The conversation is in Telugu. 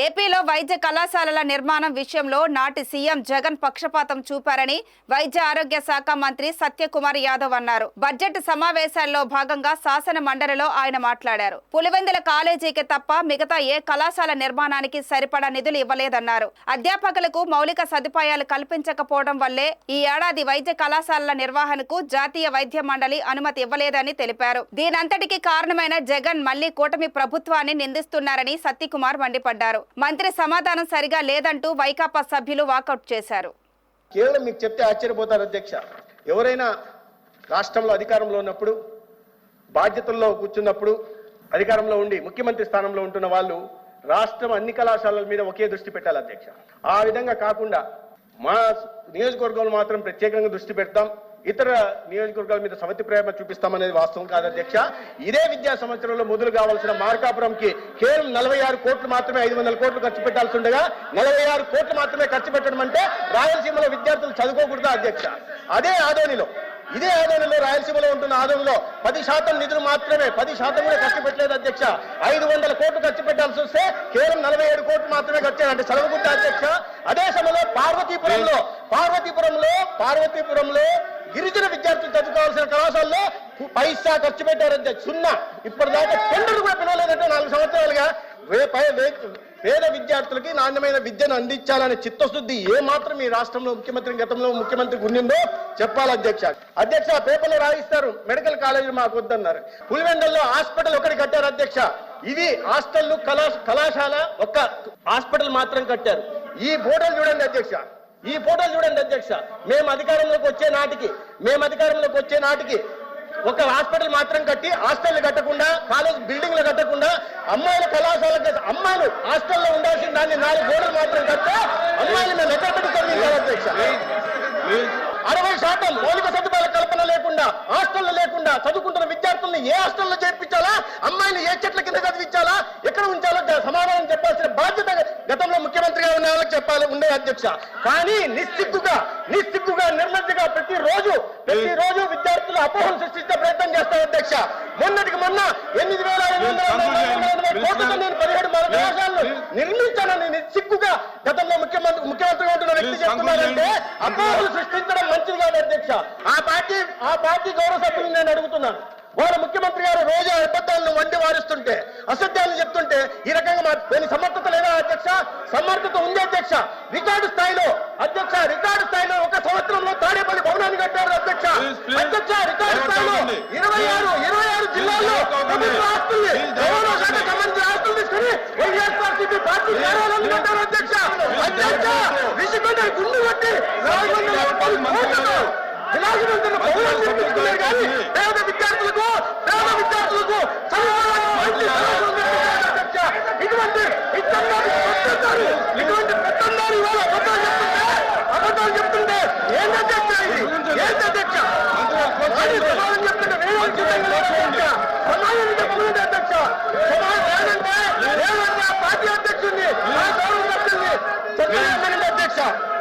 ఏపీలో వైద్య కళాశాలల నిర్మాణం విషయంలో నాటి సీఎం జగన్ పక్షపాతం చూపారని వైద్య ఆరోగ్య శాఖ మంత్రి సత్యకుమార్ యాదవ్ అన్నారు. బడ్జెట్ సమావేశాల్లో భాగంగా శాసన మండలిలో ఆయన మాట్లాడారు. పులివెందుల కాలేజీకి తప్ప మిగతా ఏ కళాశాల నిర్మాణానికి సరిపడా నిధులు ఇవ్వలేదన్నారు. అధ్యాపకులకు మౌలిక సదుపాయాలు కల్పించకపోవడం వల్లే ఈ ఏడాది వైద్య కళాశాలల నిర్వహణకు జాతీయ వైద్య మండలి అనుమతి ఇవ్వలేదని తెలిపారు. దీనంతటికి కారణమైన జగన్ మళ్లీ కూటమి ప్రభుత్వాన్ని నిందిస్తున్నారని సత్యకుమార్ మండిపడ్డారు. మంత్రి సమాధానం సరిగా లేదంటూ వైకాపా సభ్యులు వాకౌట్ చేశారు. కేవలం మీకు చెప్తే ఆశ్చర్యపోతారు అధ్యక్ష. ఎవరైనా రాష్ట్రంలో అధికారంలో ఉన్నప్పుడు, బాధ్యతల్లో కూర్చున్నప్పుడు, అధికారంలో ఉండి ముఖ్యమంత్రి స్థానంలో ఉంటున్న వాళ్ళు రాష్ట్రం అన్ని కళాశాలల మీద ఒకే దృష్టి పెట్టాలి అధ్యక్ష. ఆ విధంగా కాకుండా మా నియోజకవర్గంలో మాత్రం ప్రత్యేకంగా దృష్టి పెడతాం, ఇతర నియోజకవర్గాల మీద సవతి ప్రేమ చూపిస్తామనేది వాస్తవం కాదు అధ్యక్ష. ఇదే విద్యా సంవత్సరంలో మొదలు కావాల్సిన మార్కాపురంకి కేవలం 46 కోట్లు మాత్రమే 500 కోట్లు ఖర్చు పెట్టాల్సి ఉండగా 46 కోట్లు మాత్రమే ఖర్చు పెట్టడం అంటే రాయలసీమలో విద్యార్థులు చదువుకోకూడదా అధ్యక్ష? అదే ఆదోనిలో, ఇదే ఆదోనిలో, రాయలసీమలో ఉంటున్న ఆదోనిలో 10% నిధులు మాత్రమే, 10% కూడా ఖర్చు పెట్టలేదు అధ్యక్ష. 500 కోట్లు ఖర్చు పెట్టాల్సి వస్తే కేవలం 47 కోట్లు మాత్రమే ఖర్చు అంటే చదవకుండా అధ్యక్ష. అదే సమయంలో పార్వతీపురంలో గిరిజన విద్యార్థులు చదువుకోవాల్సిన కళాశాలలో పైసా ఖర్చు పెట్టారు అధ్యక్ష. 0. ఇప్పటిదాకా టెండర్ కూడా పిలవలేదంటే 4 సంవత్సరాలుగా పేద విద్యార్థులకి నాణ్యమైన విద్యను అందించాలనే చిత్తశుద్ధి ఏ మాత్రం ఈ రాష్ట్రంలో గతంలో ముఖ్యమంత్రికి ఉండిందో చెప్పాలి అధ్యక్ష. పేపర్లో రాయిస్తారు, మెడికల్ కాలేజీలు మాకు వద్దన్నారు. పులివెందుల్లో హాస్పిటల్ ఒకటి కట్టారు అధ్యక్ష. ఇది హాస్టల్ కళాశాల ఒక్క హాస్పిటల్ మాత్రం కట్టారు. ఈ ఫోటోలు చూడండి అధ్యక్ష. మేము అధికారంలోకి వచ్చే నాటికి ఒక హాస్పిటల్ మాత్రం కట్టి హాస్టల్ కట్టకుండా, కాలేజ్ బిల్డింగ్లు కట్టకుండా, అమ్మాయిల కళాశాలకి అమ్మాయిలు హాస్టల్లో ఉండాల్సిన దాన్ని 4 గోడలు మాత్రం కట్టే అమ్మాయిలు మేము ఎక్కడ పెట్టుకోవాలి అధ్యక్ష. 60% మౌలిక సదుపాయాల కల్పన లేకుండా, హాస్టల్లో లేకుండా చదువుకుంటున్న విద్యార్థుల్ని ఏ హాస్టల్లో చేర్పించాలా, అమ్మాయిని ఏ చెట్ల కింద చదివించాలా, ఎక్కడ ఉంచాలో సమాధానం చెప్పాల్సిన బాధ్యత గతంలో ముఖ్యమంత్రిగా ఉన్న వాళ్ళకి చెప్పాలి ఉండే అధ్యక్ష. కానీ నిస్సిగ్గుగా నిర్లజ్జగా ప్రతిరోజు విద్యార్థులు అపోహలు సృష్టించే ప్రయత్నం చేస్తారు అధ్యక్ష. మొన్నటికి మొన్న 8,500 కోట్లతో నేను 17 కళాశాలలు నిర్మించానని నిస్సిగ్గుగా గతంలో ముఖ్యమంత్రిగా ఉంటున్న వ్యక్తి చెప్తున్నారంటే అపోహలు సృష్టించడం మంచిది కాదు అధ్యక్ష. ఆ పార్టీ గౌరవ సభ్యులు నేను అడుగుతున్నాను, వాళ్ళ ముఖ్యమంత్రి గారు రోజు అబద్ధాలను వండి వారిస్తుంటే, అసత్యాలను చెప్తుంటే ఈ రకంగా దీని సమర్థత లేదా అధ్యక్ష? సమర్థత ఉంది అధ్యక్ష. రికార్డు స్థాయిలో ఒక సంవత్సరంలో తాడేపల్లి భవనాన్ని కట్టారు అధ్యక్ష. రికార్డు స్థాయిలో 26 జిల్లాల్లో ప్రభుత్వ ఆస్తుల్ని, రవాణా శాఖకు సంబంధించిన ఆస్తులు తీసుకుని వైఎస్ఆర్సీపీ పార్టీ కార్యాలయాన్ని కట్టారు అధ్యక్ష. విసిగొండ గుండు కొట్టి 430 కోట్లతో విలాసవంతున్న భవనాలు నిర్మించుకున్నారు. కానీ పేద విద్యార్థులకు ఇటువంటి పెత్తందారు ఇవాళ అబద్ధాలు చెప్తుంటే ఏంటి అధ్యక్ష? సమాధానం చెప్తుంటే సమాజం చెప్పలేదు అధ్యక్ష. లేదంటే పార్టీ అధ్యక్షుడిని, గౌరవ సభ్యుల్ని అధ్యక్ష.